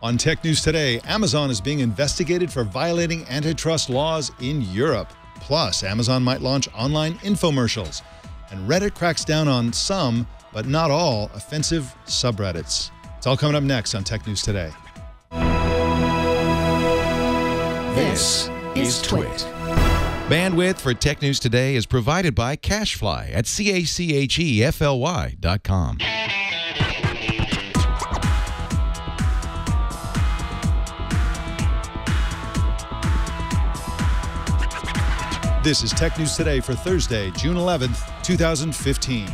On Tech News Today, Amazon is being investigated for violating antitrust laws in Europe. Plus, Amazon might launch online infomercials. And Reddit cracks down on some, but not all, offensive subreddits. It's all coming up next on Tech News Today. This is Twit. Bandwidth for Tech News Today is provided by CacheFly at CacheFly.com. This is Tech News Today for Thursday, June 11th, 2015.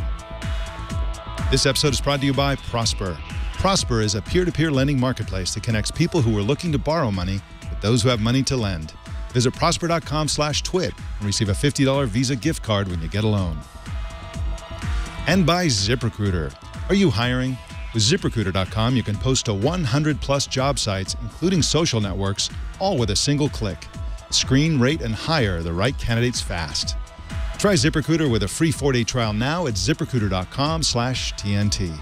This episode is brought to you by Prosper. Prosper is a peer-to-peer lending marketplace that connects people who are looking to borrow money with those who have money to lend. Visit prosper.com/twit and receive a $50 Visa gift card when you get a loan. And by ZipRecruiter. Are you hiring? With ZipRecruiter.com, you can post to 100-plus job sites, including social networks, all with a single click. Screen, rate, and hire the right candidates fast. Try ZipRecruiter with a free 4-day trial now at ZipRecruiter.com/TNT.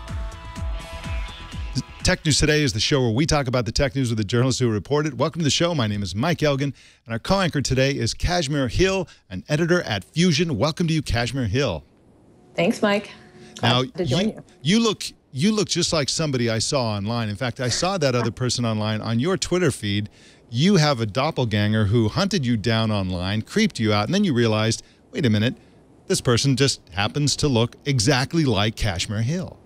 Tech News Today is the show where we talk about the tech news with the journalists who report it. Welcome to the show. My name is Mike Elgan, and our co-anchor today is Kashmir Hill, an editor at Fusion. Welcome to you, Kashmir Hill. Thanks, Mike. Now, you look just like somebody I saw online. In fact, I saw that other person online on your Twitter feed. You have a doppelganger who hunted you down online, creeped you out, and then you realized, wait a minute, this person just happens to look exactly like Kashmir Hill.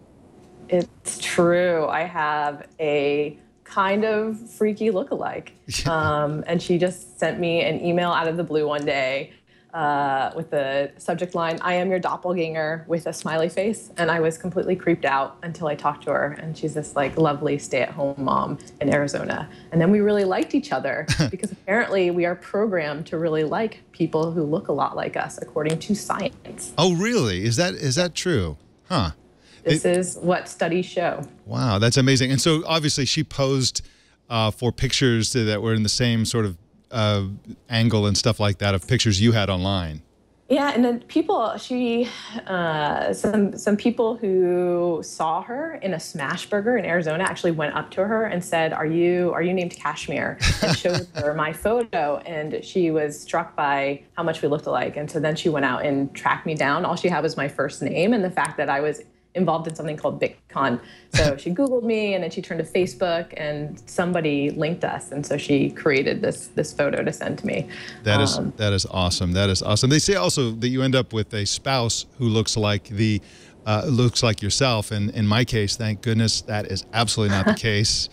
It's true. I have a kind of freaky lookalike. And she just sent me an email out of the blue one day with the subject line, "I am your doppelganger," with a smiley face. And I was completely creeped out until I talked to her. And she's this like lovely stay-at-home mom in Arizona. And then we really liked each other because apparently we are programmed to really like people who look a lot like us, according to science. Oh, really? Is that true? Huh. This is what studies show. Wow, that's amazing. And so obviously she posed for pictures that were in the same sort of angle and stuff like that of pictures you had online. Yeah, and then people, some people who saw her in a smash burger in Arizona actually went up to her and said, "Are you named Kashmir?" and showed her my photo, and she was struck by how much we looked alike. And so then she went out and tracked me down. All she had was my first name and the fact that I was involved in something called BitCon. So she Googled me, and then she turned to Facebook, and somebody linked us, and so she created this photo to send to me. That is awesome. That is awesome. They say also that you end up with a spouse who looks like yourself, and in my case, thank goodness, that is absolutely not the case.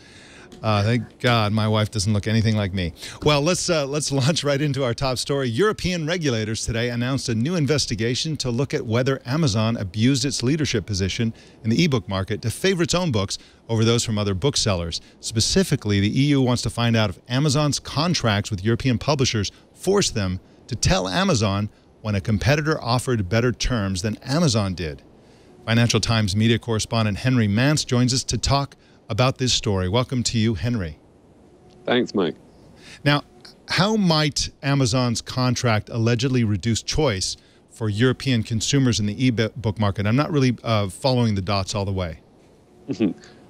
Thank God my wife doesn't look anything like me. Well, let's launch right into our top story. European regulators today announced a new investigation to look at whether Amazon abused its leadership position in the ebook market to favor its own books over those from other booksellers. Specifically, the EU wants to find out if Amazon's contracts with European publishers forced them to tell Amazon when a competitor offered better terms than Amazon did. Financial Times media correspondent Henry Mance joins us to talk about this story. Welcome to you, Henry. Thanks, Mike. Now, how might Amazon's contract allegedly reduce choice for European consumers in the e-book market? I'm not really following the dots all the way.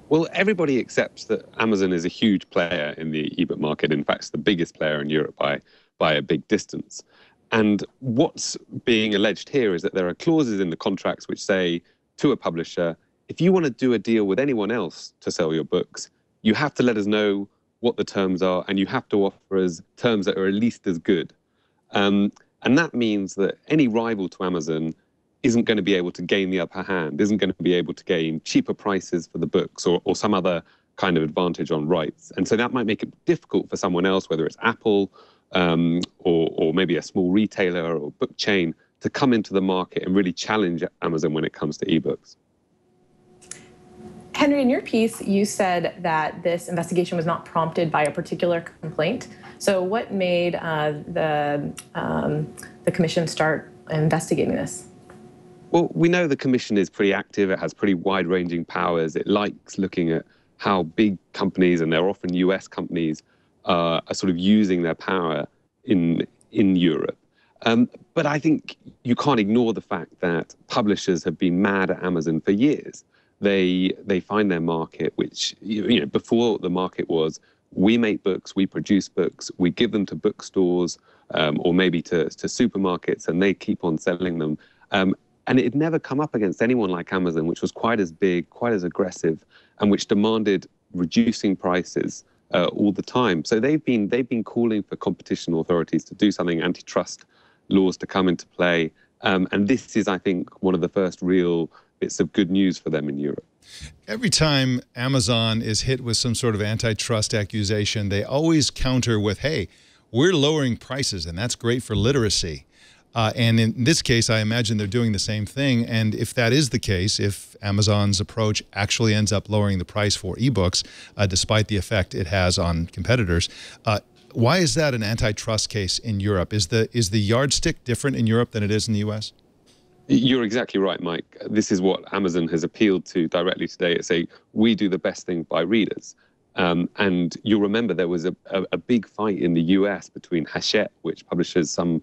Well, everybody accepts that Amazon is a huge player in the e-book market. In fact, it's the biggest player in Europe by a big distance. And what's being alleged here is that there are clauses in the contracts which say to a publisher, if you want to do a deal with anyone else to sell your books, you have to let us know what the terms are, and you have to offer us terms that are at least as good. And that means that any rival to Amazon isn't going to be able to gain the upper hand, isn't going to be able to gain cheaper prices for the books or some other kind of advantage on rights. And so that might make it difficult for someone else, whether it's Apple or maybe a small retailer or book chain, to come into the market and really challenge Amazon when it comes to ebooks. Henry, in your piece, you said that this investigation was not prompted by a particular complaint. So what made the commission start investigating this? Well, we know the commission is pretty active. It has pretty wide-ranging powers. It likes looking at how big companies, and they're often US companies, are sort of using their power in Europe. But I think you can't ignore the fact that publishers have been mad at Amazon for years. they find their market, which, you know, before the market was, we make books, we produce books, we give them to bookstores or maybe to supermarkets, and they keep on selling them. And it had never come up against anyone like Amazon, which was quite as big, quite as aggressive, and which demanded reducing prices all the time. So they've been calling for competition authorities to do something, antitrust laws to come into play. And this is, I think, one of the first real bits of good news for them in Europe. Every time Amazon is hit with some sort of antitrust accusation, they always counter with, hey, we're lowering prices, and that's great for literacy. And in this case, I imagine they're doing the same thing. And if that is the case, if Amazon's approach actually ends up lowering the price for ebooks, despite the effect it has on competitors, why is that an antitrust case in Europe? Is the yardstick different in Europe than it is in the U.S.? You're exactly right, Mike. This is what Amazon has appealed to directly today. It's we do the best thing by readers. And you'll remember there was a big fight in the US between Hachette, which publishes some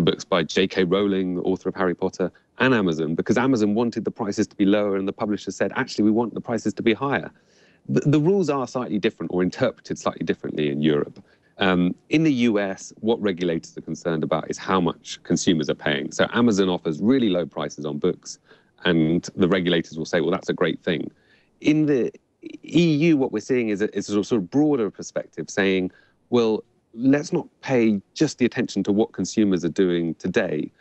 books by J.K. Rowling, the author of Harry Potter, and Amazon, because Amazon wanted the prices to be lower and the publisher said, actually, we want the prices to be higher. The rules are slightly different or interpreted slightly differently in Europe. In the US, what regulators are concerned about is how much consumers are paying. So Amazon offers really low prices on books, and the regulators will say, well, that's a great thing. In the EU, what we're seeing is a sort of broader perspective saying, well, let's not pay just the attention to what consumers are doing today.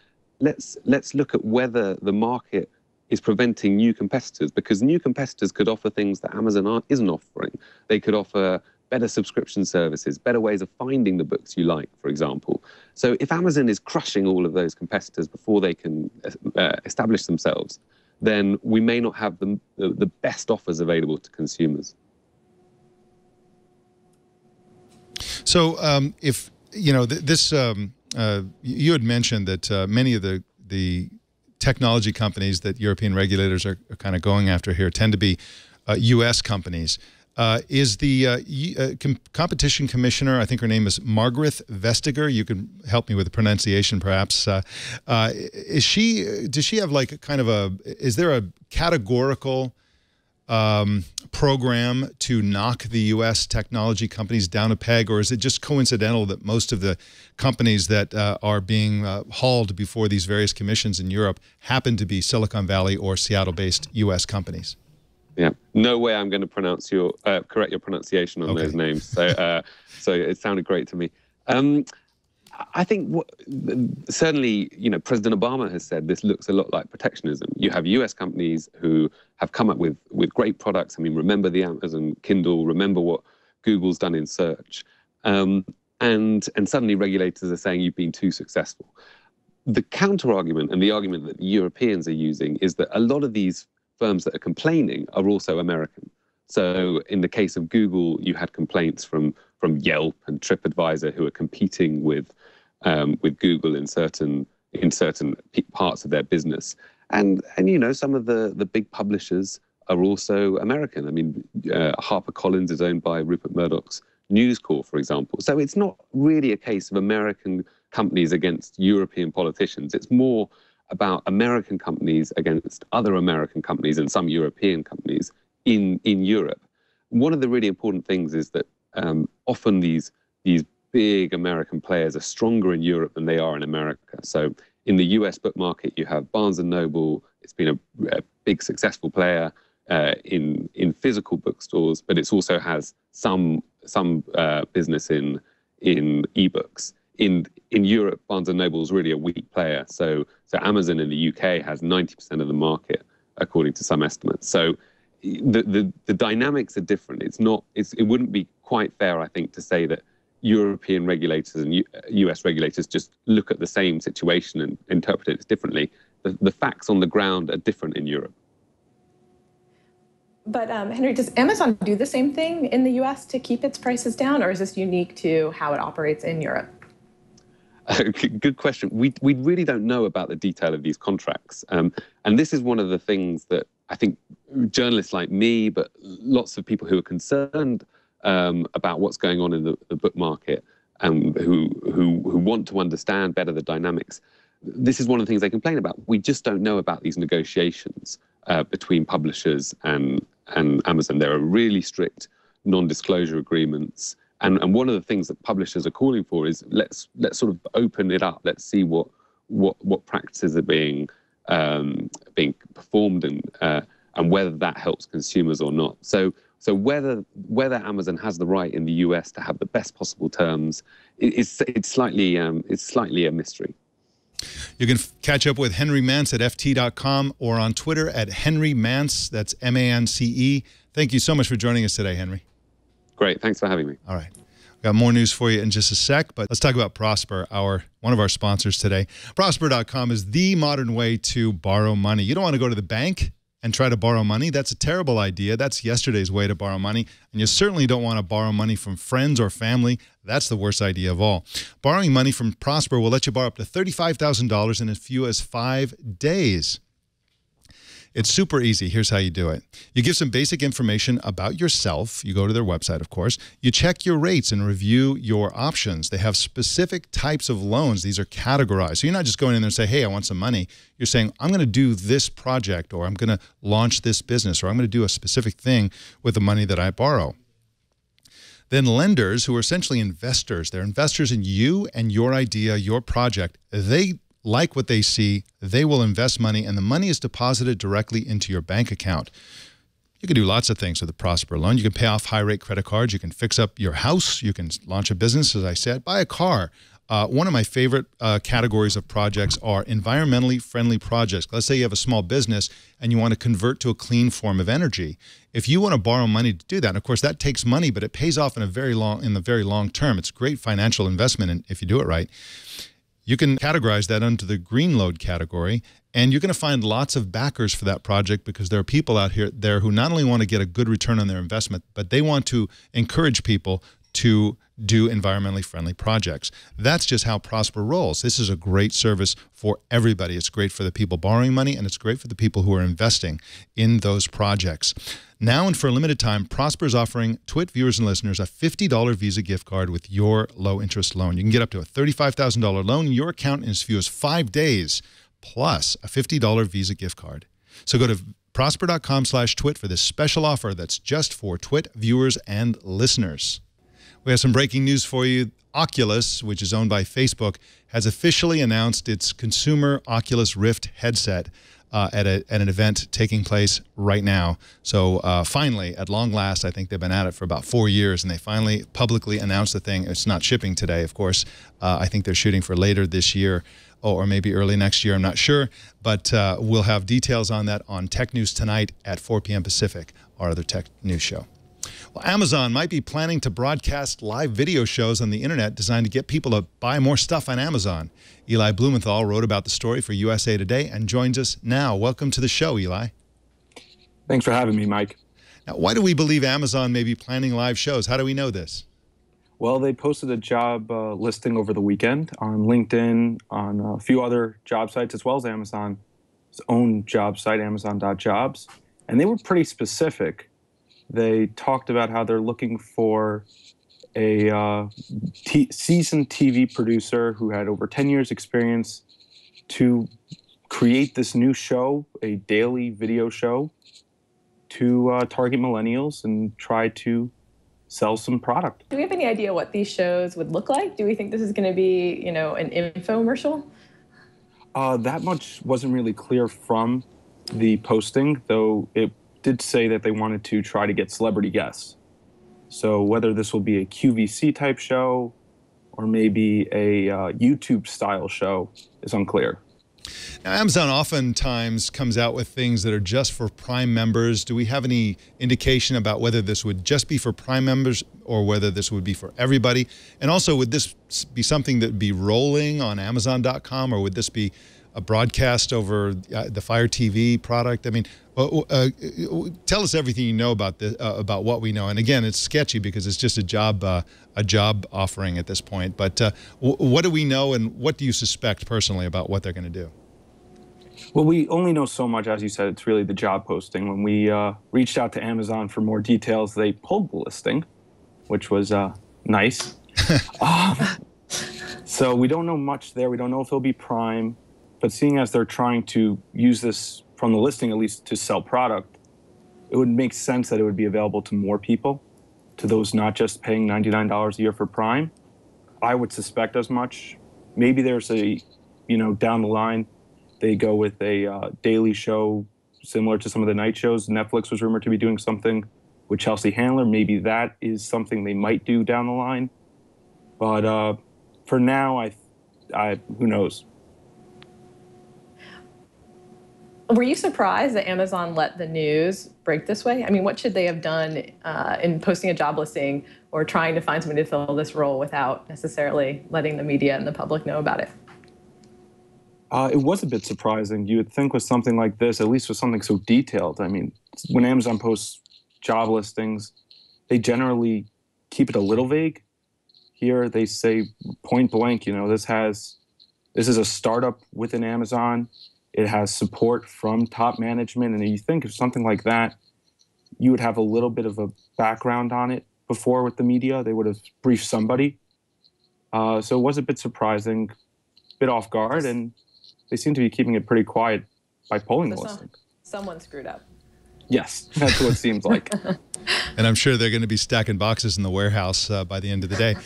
Let's look at whether the market is preventing new competitors, because new competitors could offer things that Amazon isn't offering. They could offer better subscription services, better ways of finding the books you like, for example. So if Amazon is crushing all of those competitors before they can establish themselves, then we may not have the best offers available to consumers. So if, you know, you had mentioned that many of the technology companies that European regulators are kind of going after here tend to be U.S. companies. Is the competition commissioner, I think her name is Margaret Vestager, you can help me with the pronunciation perhaps, does she have like kind of is there a categorical program to knock the U.S. technology companies down a peg, or is it just coincidental that most of the companies that are being hauled before these various commissions in Europe happen to be Silicon Valley or Seattle-based U.S. companies? Yeah, no way I'm going to pronounce correct your pronunciation on those names. So, so it sounded great to me. I think certainly, you know, President Obama has said this looks a lot like protectionism. You have U.S. companies who have come up with great products. I mean, remember the Amazon Kindle, remember what Google's done in search, and suddenly regulators are saying you've been too successful. The counter argument and the argument that the Europeans are using is that a lot of these firms that are complaining are also American. So in the case of Google, you had complaints from Yelp and TripAdvisor, who are competing with Google in certain parts of their business. And you know, some of the big publishers are also American. I mean, HarperCollins is owned by Rupert Murdoch's News Corp, for example. So it's not really a case of American companies against European politicians. It's more about American companies against other American companies and some European companies in Europe. One of the really important things is that often these big American players are stronger in Europe than they are in America. So in the US book market, you have Barnes & Noble. It's been a big successful player in physical bookstores, but it also has some business in ebooks. In Europe, Barnes & Noble is really a weak player. So Amazon in the UK has 90% of the market, according to some estimates. So the dynamics are different. It wouldn't be quite fair, I think, to say that European regulators and US regulators just look at the same situation and interpret it differently. The facts on the ground are different in Europe. But Henry, does Amazon do the same thing in the US to keep its prices down, or is this unique to how it operates in Europe? Good question. We really don't know about the detail of these contracts. And this is one of the things that I think journalists like me, but lots of people who are concerned about what's going on in the book market and who want to understand better the dynamics, this is one of the things they complain about. We just don't know about these negotiations. between publishers and Amazon. There are really strict non-disclosure agreements, and one of the things that publishers are calling for is let's sort of open it up. Let's see what practices are being performed and whether that helps consumers or not. So whether Amazon has the right in the US to have the best possible terms, it's slightly a mystery. You can catch up with Henry Mance at ft.com or on Twitter at Henry Mance. That's MANCE. Thank you so much for joining us today, Henry. Great. Thanks for having me. All right. We've got more news for you in just a sec, but let's talk about Prosper, one of our sponsors today. Prosper.com is the modern way to borrow money. You don't want to go to the bank and try to borrow money. That's a terrible idea. That's yesterday's way to borrow money. And you certainly don't want to borrow money from friends or family. That's the worst idea of all. Borrowing money from Prosper will let you borrow up to $35,000 in as few as 5 days. It's super easy. Here's how you do it. You give some basic information about yourself. You go to their website, of course. You check your rates and review your options. They have specific types of loans. These are categorized. So you're not just going in there and say, hey, I want some money. You're saying, I'm going to do this project, or I'm going to launch this business, or I'm going to do a specific thing with the money that I borrow. Then lenders, who are essentially investors, they're investors in you and your idea, your project. They like what they see, they will invest money, and the money is deposited directly into your bank account. You can do lots of things with a Prosper loan. You can pay off high-rate credit cards. You can fix up your house. You can launch a business, as I said, buy a car. One of my favorite categories of projects are environmentally friendly projects. Let's say you have a small business and you want to convert to a clean form of energy. If you want to borrow money to do that, and of course that takes money, but it pays off in the very long term. It's a great financial investment if you do it right. You can categorize that under the green load category, and you're going to find lots of backers for that project because there are people out there who not only want to get a good return on their investment, but they want to encourage people to do environmentally friendly projects. That's just how Prosper rolls. This is a great service for everybody. It's great for the people borrowing money, and it's great for the people who are investing in those projects. Now and for a limited time, Prosper is offering Twit viewers and listeners a $50 Visa gift card with your low-interest loan. You can get up to a $35,000 loan in your account in as few as 5 days, plus a $50 Visa gift card. So go to prosper.com/twit for this special offer that's just for Twit viewers and listeners. We have some breaking news for you. Oculus, which is owned by Facebook, has officially announced its consumer Oculus Rift headset at an event taking place right now. So finally, at long last, I think they've been at it for about 4 years, and they finally publicly announced the thing. It's not shipping today, of course. I think they're shooting for later this year or maybe early next year. I'm not sure. But we'll have details on that on Tech News tonight at 4 p.m. Pacific, our other tech news show. Well, Amazon might be planning to broadcast live video shows on the internet designed to get people to buy more stuff on Amazon. Eli Blumenthal wrote about the story for USA Today and joins us now. Welcome to the show, Eli. Thanks for having me, Mike. Now, why do we believe Amazon may be planning live shows? How do we know this? Well, they posted a job listing over the weekend on LinkedIn, on a few other job sites, as well as Amazon's own job site, Amazon.jobs. And they were pretty specific. They talked about how they're looking for a seasoned TV producer who had over 10 years experience to create this new show, a daily video show, to target millennials and try to sell some product. Do we have any idea what these shows would look like? Do we think this is going to be, an infomercial? That much wasn't really clear from the posting, though it did say that they wanted to try to get celebrity guests. So whether this will be a QVC type show or maybe a YouTube style show is unclear. Now, Amazon oftentimes comes out with things that are just for Prime members. Do we have any indication about whether this would just be for Prime members or whether this would be for everybody? And also, would this be something that would be rolling on Amazon.com, or would this be a broadcast over the Fire TV product? I mean, tell us everything you know about this, about what we know. And again, it's sketchy because it's just a job offering at this point. But what do we know, and what do you suspect personally about what they're going to do? Well, we only know so much. As you said, it's really the job posting. When we reached out to Amazon for more details, they pulled the listing, which was nice. So we don't know much there. We don't know if it'll be Prime. But seeing as they're trying to use this from the listing, at least to sell product, it would make sense that it would be available to more people, to those not just paying $99 a year for Prime. I would suspect as much. Maybe there's a, down the line, they go with a daily show similar to some of the night shows. Netflix was rumored to be doing something with Chelsea Handler. Maybe that is something they might do down the line. But for now, who knows? Were you surprised that Amazon let the news break this way? I mean, what should they have done in posting a job listing or trying to find somebody to fill this role without necessarily letting the media and the public know about it? It was a bit surprising. You would think with something like this, at least with something so detailed. I mean, when Amazon posts job listings, they generally keep it a little vague. Here they say point blank, this is a startup within Amazon. It has support from top management. And you think of something like that, you would have a little bit of a background on it before with the media. They would have briefed somebody. So it was a bit surprising, a bit off guard, and they seem to be keeping it pretty quiet by polling the listing. Someone screwed up. Yes, that's what it seems like. And I'm sure they're going to be stacking boxes in the warehouse by the end of the day.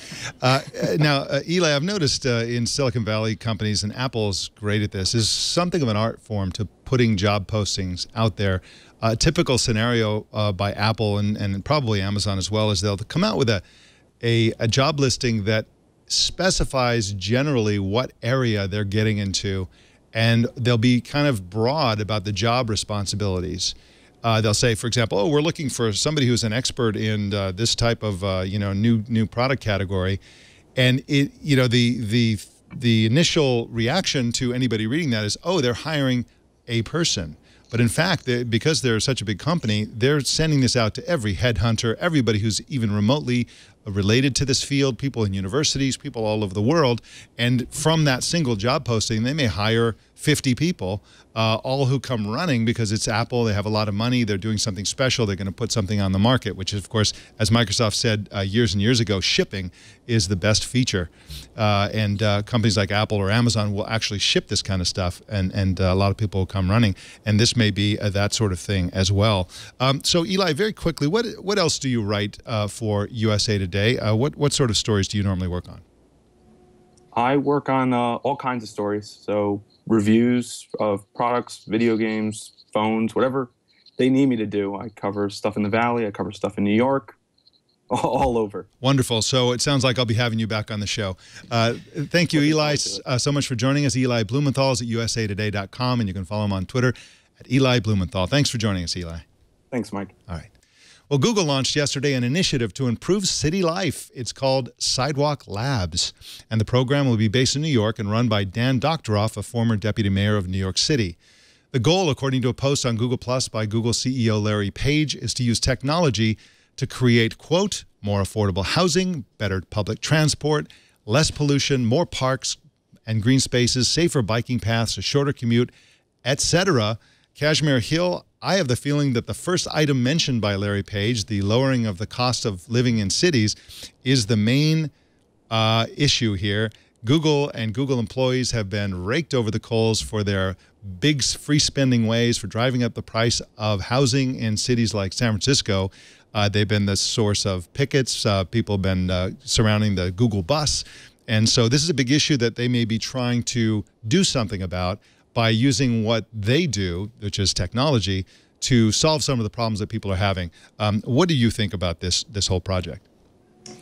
Now, Eli, I've noticed in Silicon Valley companies, and Apple's great at this, is something of an art form to putting job postings out there. A typical scenario by Apple and probably Amazon as well is they'll come out with a job listing that specifies generally what area they're getting into, and they'll be kind of broad about the job responsibilities. They'll say, for example, oh, we're looking for somebody who's an expert in this type of new product category, and the initial reaction to anybody reading that is, oh, they're hiring a person. But in fact, because they're such a big company, they're sending this out to every headhunter, everybody who's even remotely related to this field, people in universities, people all over the world. And from that single job posting, they may hire 50 people, all who come running because it's Apple. They have a lot of money. They're doing something special. They're going to put something on the market, which is, of course, as Microsoft said years and years ago, shipping is the best feature. And companies like Apple or Amazon will actually ship this kind of stuff, and a lot of people will come running. And this may be that sort of thing as well. So, Eli, very quickly, what else do you write for USA Today? What sort of stories do you normally work on? I work on all kinds of stories. So reviews of products, video games, phones, whatever they need me to do. I cover stuff in the Valley. I cover stuff in New York, all over. Wonderful. So it sounds like I'll be having you back on the show. Thank you, Eli, so much for joining us. Eli Blumenthal is at usatoday.com, and you can follow him on Twitter at Eli Blumenthal. Thanks for joining us, Eli. Thanks, Mike. All right. Well, Google launched yesterday an initiative to improve city life. It's called Sidewalk Labs, and the program will be based in New York and run by Dan Doctoroff, a former deputy mayor of New York City. The goal, according to a post on Google Plus by Google CEO Larry Page, is to use technology to create, quote, more affordable housing, better public transport, less pollution, more parks and green spaces, safer biking paths, a shorter commute, etc. Kashmir Hill, I have the feeling that the first item mentioned by Larry Page, the lowering of the cost of living in cities, is the main issue here. Google and Google employees have been raked over the coals for their big free spending ways, for driving up the price of housing in cities like San Francisco. They've been the source of pickets. People have been surrounding the Google bus. And so this is a big issue that they may be trying to do something about by using what they do, which is technology, to solve some of the problems that people are having. What do you think about this whole project?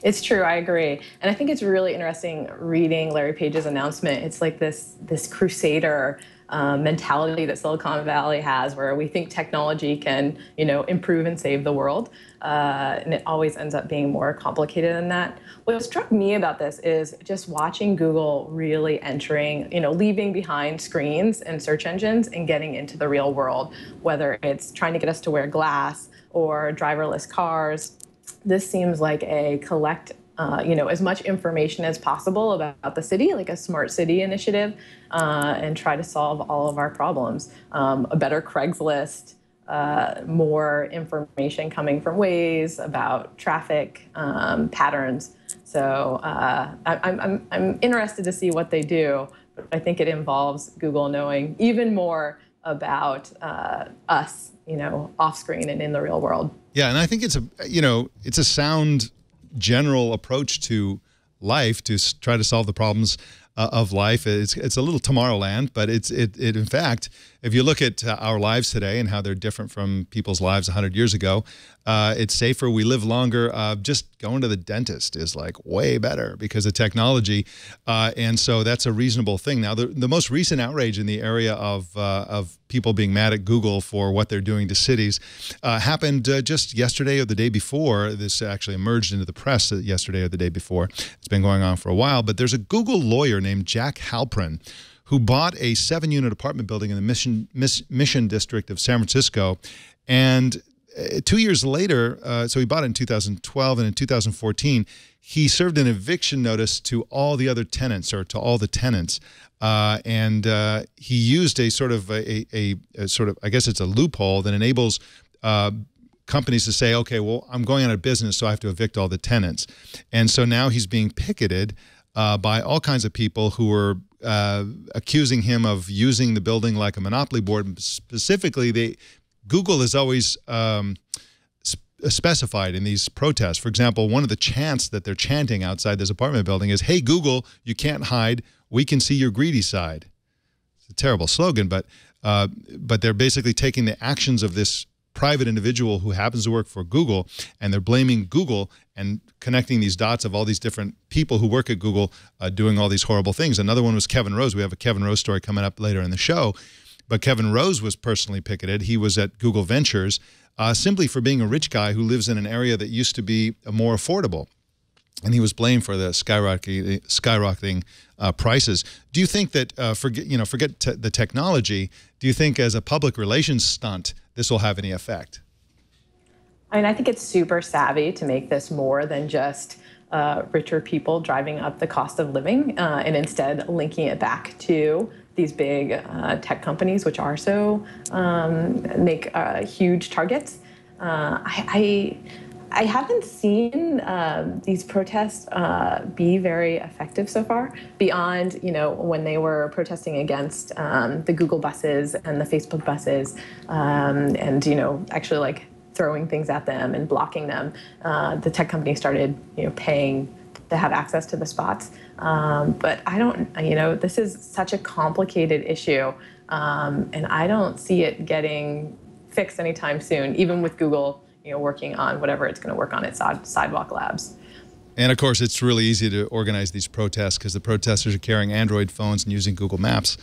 It's true, I agree. And I think it's really interesting reading Larry Page's announcement. It's like this crusader mentality that Silicon Valley has, where we think technology can, improve and save the world. And it always ends up being more complicated than that. What struck me about this is just watching Google really entering, leaving behind screens and search engines and getting into the real world, whether it's trying to get us to wear glass or driverless cars. This seems like a collect as much information as possible about the city, like a smart city initiative, and try to solve all of our problems. A better Craigslist, more information coming from Waze about traffic patterns. So I'm interested to see what they do, but I think it involves Google knowing even more about us, off screen and in the real world. Yeah, and I think it's a sound general approach to life to try to solve the problems of life. It's a little Tomorrowland, but it in fact, if you look at our lives today and how they're different from people's lives 100 years ago, it's safer. We live longer. Just going to the dentist is like way better because of technology, and so that's a reasonable thing. Now, the most recent outrage in the area of people being mad at Google for what they're doing to cities happened just yesterday or the day before. This actually emerged into the press yesterday or the day before. It's been going on for a while, but there's a Google lawyer named Jack Halprin who bought a 7-unit apartment building in the Mission District of San Francisco, and 2 years later, so he bought it in 2012, and in 2014, he served an eviction notice to all the other tenants, or to all the tenants, and he used a sort of I guess it's a loophole that enables companies to say, okay, well, I'm going out of business, so I have to evict all the tenants, and so now he's being picketed by all kinds of people who are accusing him of using the building like a monopoly board. Specifically, Google has always specified in these protests. For example, one of the chants that they're chanting outside this apartment building is, "Hey, Google, you can't hide. We can see your greedy side." It's a terrible slogan, but they're basically taking the actions of this private individual who happens to work for Google, and they're blaming Google and connecting these dots of all these different people who work at Google doing all these horrible things. Another one was Kevin Rose. We have a Kevin Rose story coming up later in the show. But Kevin Rose was personally picketed. He was at Google Ventures simply for being a rich guy who lives in an area that used to be more affordable. And he was blamed for the skyrocketing prices. Do you think that, forget the technology, do you think as a public relations stunt, this will have any effect? I mean, I think it's super savvy to make this more than just richer people driving up the cost of living and instead linking it back to these big tech companies, which are so make huge targets. I haven't seen these protests be very effective so far, beyond when they were protesting against the Google buses and the Facebook buses, and actually like throwing things at them and blocking them. The tech company started paying to have access to the spots. But I don't, this is such a complicated issue, and I don't see it getting fixed anytime soon, even with Google, working on whatever it's going to work on its Sidewalk Labs. And of course, it's really easy to organize these protests because the protesters are carrying Android phones and using Google Maps.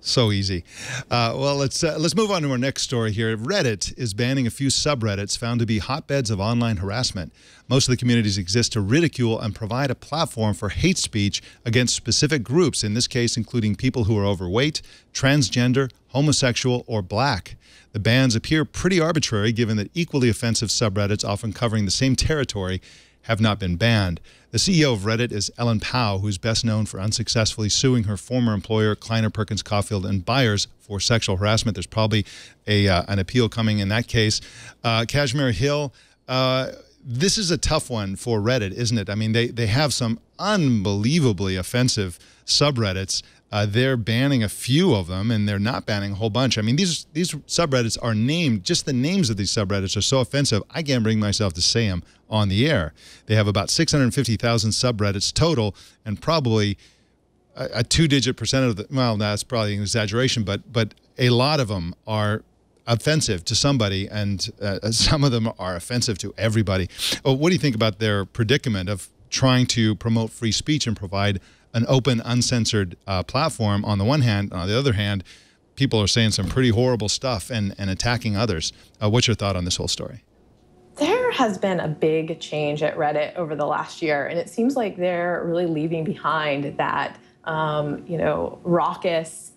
So easy. Well, let's move on to our next story here. Reddit is banning a few subreddits found to be hotbeds of online harassment. Most of the communities exist to ridicule and provide a platform for hate speech against specific groups, in this case including people who are overweight, transgender, homosexual, or black. The bans appear pretty arbitrary given that equally offensive subreddits often covering the same territory have not been banned. The CEO of Reddit is Ellen Pao, who's best known for unsuccessfully suing her former employer, Kleiner Perkins Caulfield and Byers, for sexual harassment. There's probably an appeal coming in that case. Kashmir Hill, this is a tough one for Reddit, isn't it? I mean, they have some unbelievably offensive subreddits. They're banning a few of them, and they're not banning a whole bunch. I mean, these subreddits are named, just the names of these subreddits are so offensive, I can't bring myself to say them on the air. They have about 650,000 subreddits total, and probably a 2-digit percent of the, well, that's probably an exaggeration, but a lot of them are offensive to somebody, and some of them are offensive to everybody. What do you think about their predicament of trying to promote free speech and provide an open, uncensored platform on the one hand? On the other hand, people are saying some pretty horrible stuff and attacking others. What's your thought on this whole story? There has been a big change at Reddit over the last year, and it seems like they're really leaving behind that, raucous,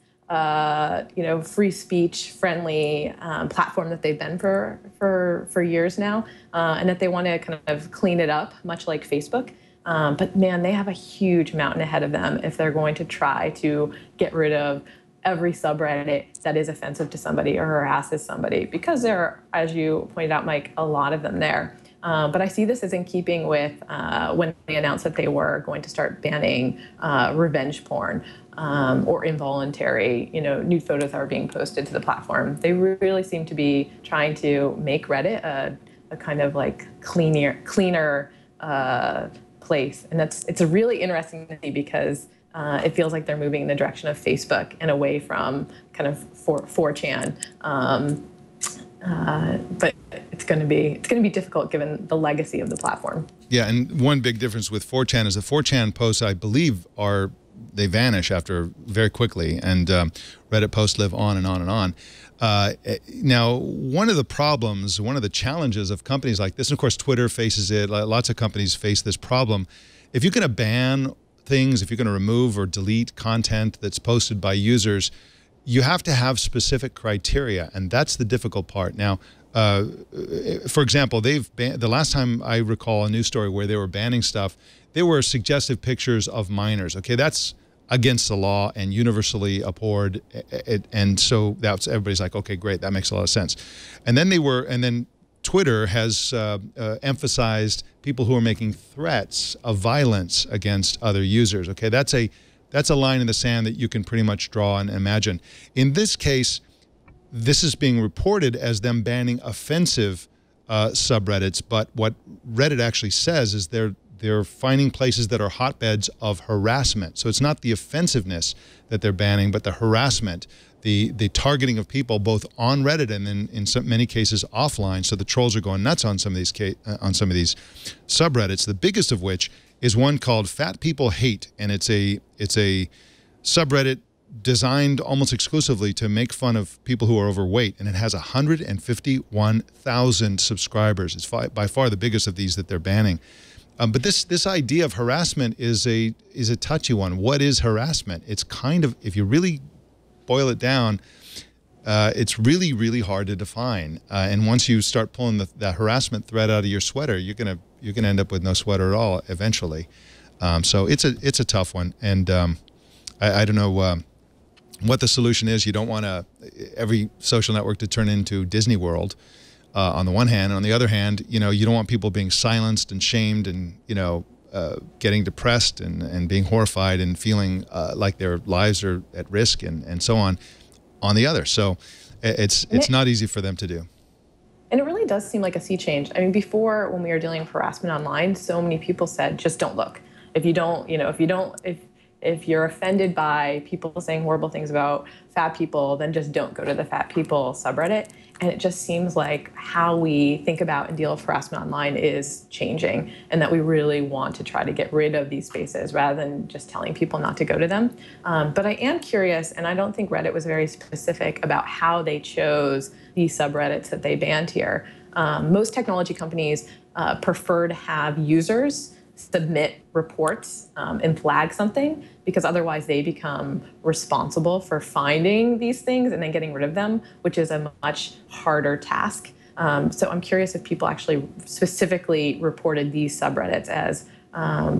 free speech friendly platform that they've been for years now, and that they want to kind of clean it up, much like Facebook. But man, they have a huge mountain ahead of them if they're going to try to get rid of every subreddit that is offensive to somebody or harasses somebody, because there are, as you pointed out, Mike, a lot of them there. But I see this as in keeping with when they announced that they were going to start banning revenge porn or involuntary, nude photos that are being posted to the platform. They really seem to be trying to make Reddit a kind of like cleaner place. And it's a really interesting to see because it feels like they're moving in the direction of Facebook and away from kind of 4chan. But it's going to be difficult given the legacy of the platform. Yeah, and one big difference with 4chan is the 4chan posts, I believe, they vanish after very quickly, and Reddit posts live on and on and on. Now, one of the problems, one of the challenges of companies like this, and of course Twitter faces it, lots of companies face this problem. If you're going to ban things, if you're going to remove or delete content that's posted by users, you have to have specific criteria, and that's the difficult part. Now, for example, the last time I recall a news story where they were banning stuff, there were suggestive pictures of minors. Okay, that's against the law and universally abhorred, and so everybody's like, okay, great, that makes a lot of sense. And then Twitter has emphasized people who are making threats of violence against other users. Okay, that's a line in the sand that you can pretty much draw and imagine. In this case, this is being reported as them banning offensive subreddits, but what Reddit actually says is they're finding places that are hotbeds of harassment. So it's not the offensiveness that they're banning, but the harassment, the targeting of people both on Reddit and then in many cases offline. So the trolls are going nuts on some of these subreddits. The biggest of which is one called Fat People Hate, and it's a subreddit designed almost exclusively to make fun of people who are overweight, and it has 151,000 subscribers. It's by far the biggest of these that they're banning. But this idea of harassment is a touchy one. What is harassment? It's kind of, if you really boil it down, it's really, really hard to define. And once you start pulling that harassment thread out of your sweater, you're gonna end up with no sweater at all eventually. So it's a tough one, and I don't know what the solution is. You don't want every social network to turn into Disney World. On the one hand, and on the other hand, you don't want people being silenced and shamed and, getting depressed and being horrified and feeling like their lives are at risk and so on the other. So it's not easy for them to do. And it really does seem like a sea change. I mean, before, when we were dealing with harassment online, so many people said, just don't look. If you're offended by people saying horrible things about fat people, then just don't go to the fat people subreddit. And it just seems like how we think about and deal with harassment online is changing, and that we really want to try to get rid of these spaces rather than just telling people not to go to them. But I am curious, and I don't think Reddit was very specific about how they chose these subreddits that they banned here. Most technology companies prefer to have users submit reports and flag something, because otherwise they become responsible for finding these things and then getting rid of them, which is a much harder task. So I'm curious if people actually specifically reported these subreddits as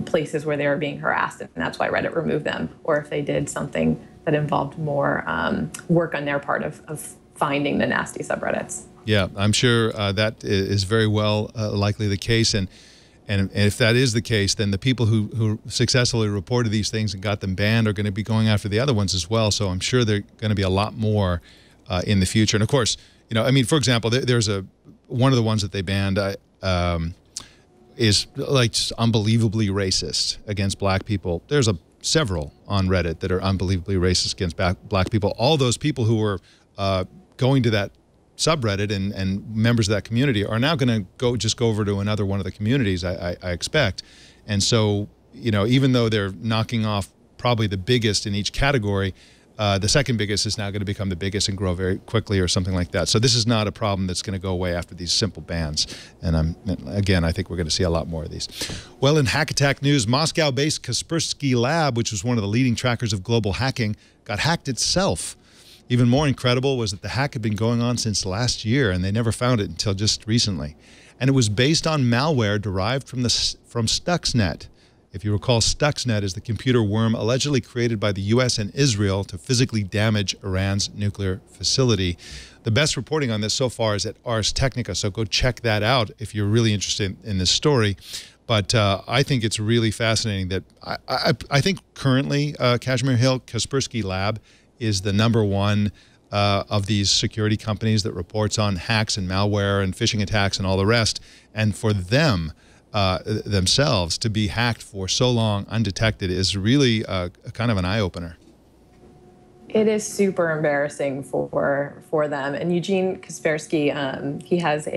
places where they were being harassed, and that's why Reddit removed them, or if they did something that involved more work on their part of finding the nasty subreddits. Yeah, I'm sure that is very well likely the case. And if that is the case, then the people who successfully reported these things and got them banned are going to be going after the other ones as well. So I'm sure there are going to be a lot more in the future. And of course, I mean, for example, there's one of the ones that they banned is like just unbelievably racist against black people. There's several on Reddit that are unbelievably racist against black people. All those people who were going to that subreddit and members of that community are now going to just go over to another one of the communities, I expect. And so, even though they're knocking off probably the biggest in each category, the second biggest is now going to become the biggest and grow very quickly or something like that. So this is not a problem that's going to go away after these simple bans. And again, I think we're going to see a lot more of these. Well, in Hack Attack news, Moscow-based Kaspersky Lab, which was one of the leading trackers of global hacking, got hacked itself. Even more incredible was that the hack had been going on since last year, and they never found it until just recently. And it was based on malware derived from Stuxnet. If you recall, Stuxnet is the computer worm allegedly created by the U.S. and Israel to physically damage Iran's nuclear facility. The best reporting on this so far is at Ars Technica, so go check that out if you're really interested in this story. But I think it's really fascinating that I think currently Kashmir Hill Kaspersky Lab is the #1 of these security companies that reports on hacks and malware and phishing attacks and all the rest. And for them themselves to be hacked for so long undetected is really kind of an eye-opener. It is super embarrassing for them. And Eugene Kaspersky, he has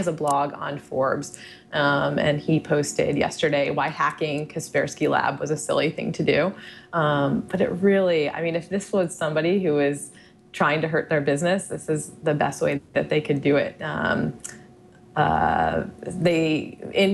a blog on Forbes, and he posted yesterday why hacking Kaspersky Lab was a silly thing to do. But it really, I mean, if this was somebody who is trying to hurt their business, this is the best way that they could do it. In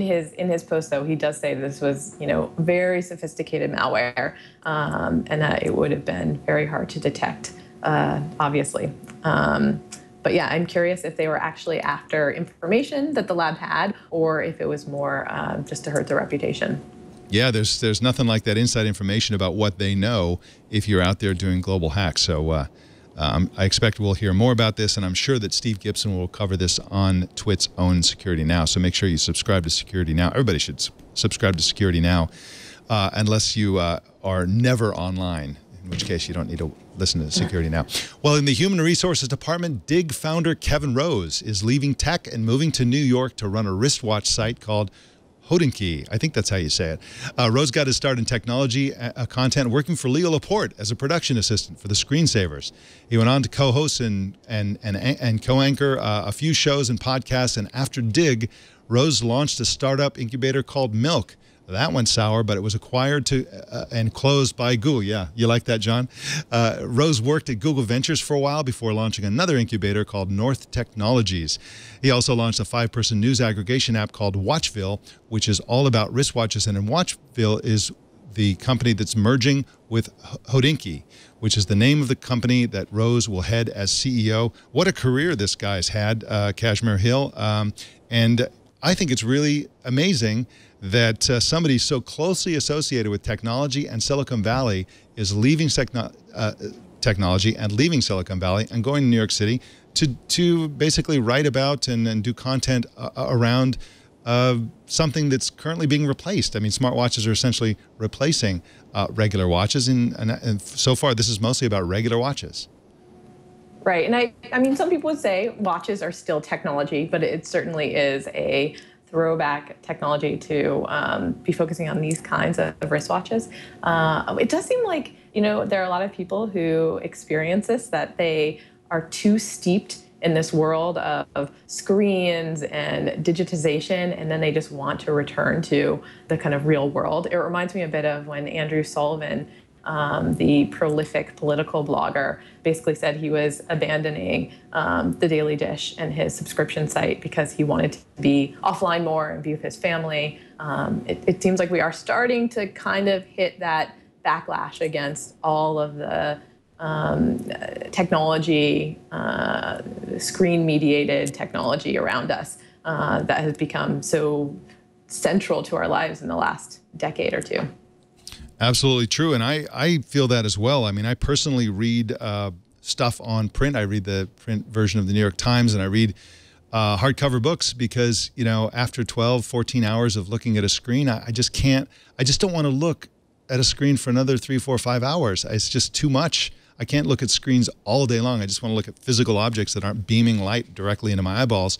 his post though, he does say this was, you know, very sophisticated malware, and that it would have been very hard to detect, obviously. But yeah, I'm curious if they were actually after information that the lab had, or if it was more just to hurt their reputation. Yeah, there's nothing like that inside information about what they know if you're out there doing global hacks. So I expect we'll hear more about this, and I'm sure that Steve Gibson will cover this on Twit's own Security Now. So make sure you subscribe to Security Now. Everybody should subscribe to Security Now, unless you are never online, in which case you don't need to listen to Security Now. Well, in the Human Resources Department, Dig founder Kevin Rose is leaving tech and moving to New York to run a wristwatch site called Hodinkee. I think that's how you say it. Rose got his start in technology content working for Leo Laporte as a production assistant for the Screensavers. He went on to co-host and co-anchor a few shows and podcasts, and after Dig, Rose launched a startup incubator called Milk. That went sour, but it was acquired and closed by Google. Yeah, you like that, John? Rose worked at Google Ventures for a while before launching another incubator called North Technologies. He also launched a 5-person news aggregation app called Watchville, which is all about wristwatches. And Watchville is the company that's merging with Hodinkee, which is the name of the company that Rose will head as CEO. What a career this guy's had, Kashmir Hill. And I think it's really amazing that somebody so closely associated with technology and Silicon Valley is leaving technology and leaving Silicon Valley and going to New York City to basically write about and do content around something that's currently being replaced. I mean, smartwatches are essentially replacing regular watches, and so far this is mostly about regular watches. Right, and I mean, some people would say watches are still technology, but it certainly is a throwback technology to be focusing on these kinds of wristwatches. It does seem like, you know, there are a lot of people who experience this, that they are too steeped in this world of screens and digitization, and then they just want to return to the kind of real world. It reminds me a bit of when Andrew Sullivan, the prolific political blogger, basically said he was abandoning the Daily Dish and his subscription site because he wanted to be offline more and be with his family. It seems like we are starting to kind of hit that backlash against all of the technology, screen-mediated technology around us that has become so central to our lives in the last decade or two. Absolutely true, and I feel that as well. I mean, I personally read stuff on print. I read the print version of the New York Times, and I read hardcover books because, you know, after 12, 14 hours of looking at a screen, I just don't want to look at a screen for another 3, 4, 5 hours. It's just too much. I can't look at screens all day long. I just want to look at physical objects that aren't beaming light directly into my eyeballs.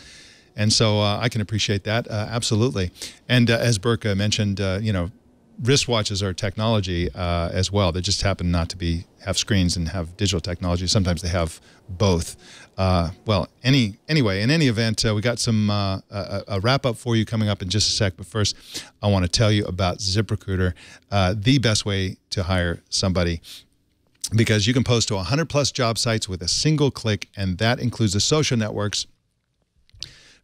And so I can appreciate that, absolutely. And as Burke mentioned, you know, wristwatches are technology as well. They just happen not to have screens and have digital technology. Sometimes they have both. Well, anyway, in any event, we got some a wrap up for you coming up in just a sec. But first, I want to tell you about ZipRecruiter, the best way to hire somebody, because you can post to 100+ job sites with a single click, and that includes the social networks.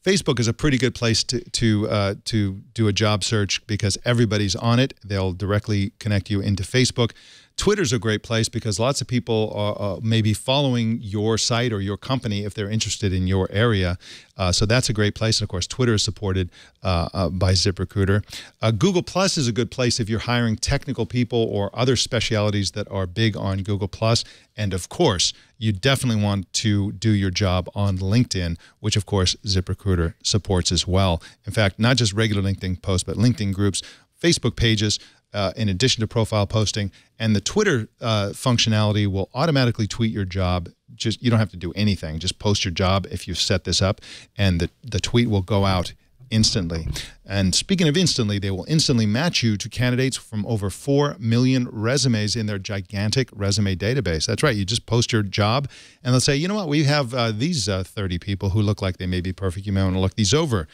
Facebook is a pretty good place to do a job search because everybody's on it. They'll directly connect you into Facebook. Twitter's a great place because lots of people are maybe following your site or your company if they're interested in your area. So that's a great place. And of course, Twitter is supported by ZipRecruiter. Google Plus is a good place if you're hiring technical people or other specialities that are big on Google Plus. And of course, you definitely want to do your job on LinkedIn, which of course ZipRecruiter supports as well. In fact, not just regular LinkedIn posts, but LinkedIn groups, Facebook pages, in addition to profile posting, and the Twitter functionality will automatically tweet your job. Just you don't have to do anything. Just post your job if you've set this up, and the tweet will go out instantly. And speaking of instantly, they will instantly match you to candidates from over 4 million resumes in their gigantic resume database. That's right. You just post your job, and they'll say, you know what, we have these 30 people who look like they may be perfect. You may want to look these over.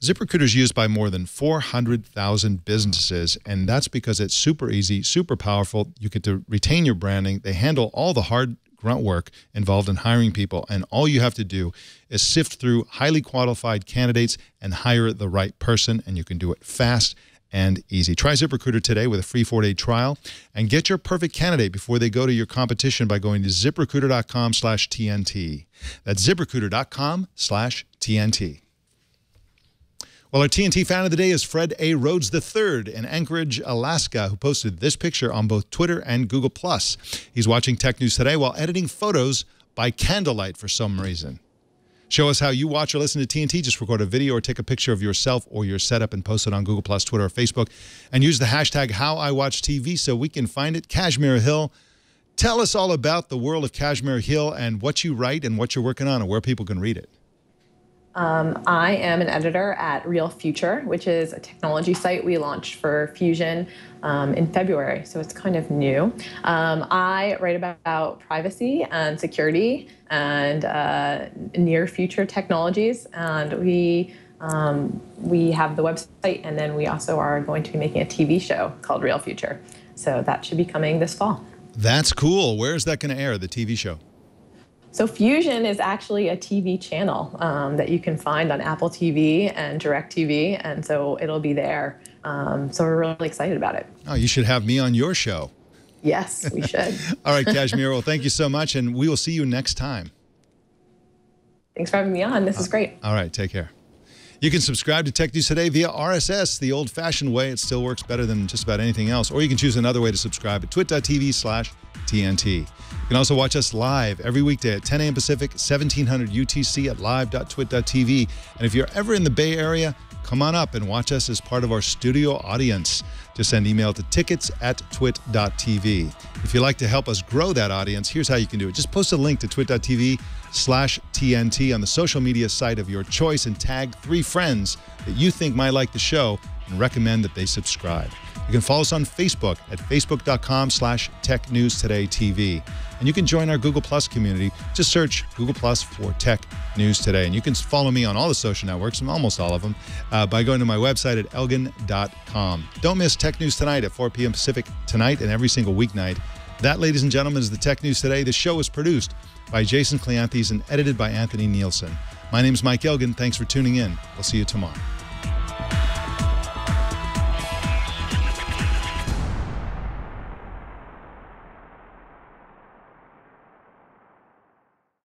ZipRecruiter is used by more than 400,000 businesses, and that's because it's super easy, super powerful. You get to retain your branding. They handle all the hard grunt work involved in hiring people, and all you have to do is sift through highly qualified candidates and hire the right person, and you can do it fast and easy. Try ZipRecruiter today with a free 4-day trial and get your perfect candidate before they go to your competition by going to ZipRecruiter.com/TNT. That's ZipRecruiter.com/TNT. Well, our TNT fan of the day is Fred A. Rhodes III in Anchorage, Alaska, who posted this picture on both Twitter and Google+. He's watching Tech News Today while editing photos by candlelight for some reason. Show us how you watch or listen to TNT. Just record a video or take a picture of yourself or your setup and post it on Google+, Twitter, or Facebook. And use the hashtag HowIWatchTV so we can find it. Kashmir Hill, tell us all about the world of Kashmir Hill and what you write and what you're working on and where people can read it. I am an editor at Real Future, which is a technology site we launched for Fusion in February, so it's kind of new. I write about privacy and security and near future technologies, and we have the website, and then we also are going to be making a TV show called Real Future. So that should be coming this fall. That's cool. Where is that going to air, the TV show? So Fusion is actually a TV channel that you can find on Apple TV and DirecTV, and so it'll be there. So we're really excited about it. Oh, you should have me on your show. Yes, we should. All right, Kashmir, well, thank you so much, and we will see you next time. Thanks for having me on. This is great. All right, take care. You can subscribe to Tech News Today via RSS, the old-fashioned way. It still works better than just about anything else. Or you can choose another way to subscribe at twit.tv/TNT. You can also watch us live every weekday at 10 a.m. Pacific, 1700 UTC at live.twit.tv. And if you're ever in the Bay Area, come on up and watch us as part of our studio audience. Just send email to tickets@twit.tv. If you'd like to help us grow that audience, here's how you can do it. Just post a link to twit.tv/TNT on the social media site of your choice and tag 3 friends that you think might like the show and recommend that they subscribe. You can follow us on Facebook at facebook.com/TechNewsTodayTV. And you can join our Google Plus community. Just search Google Plus for Tech News Today. And you can follow me on all the social networks, almost all of them, by going to my website at elgan.com. Don't miss Tech News Tonight at 4 p.m. Pacific tonight and every single weeknight. That, ladies and gentlemen, is the Tech News Today. The show is produced by Jason Cleanthes and edited by Anthony Nielsen. My name is Mike Elgan. Thanks for tuning in. We'll see you tomorrow.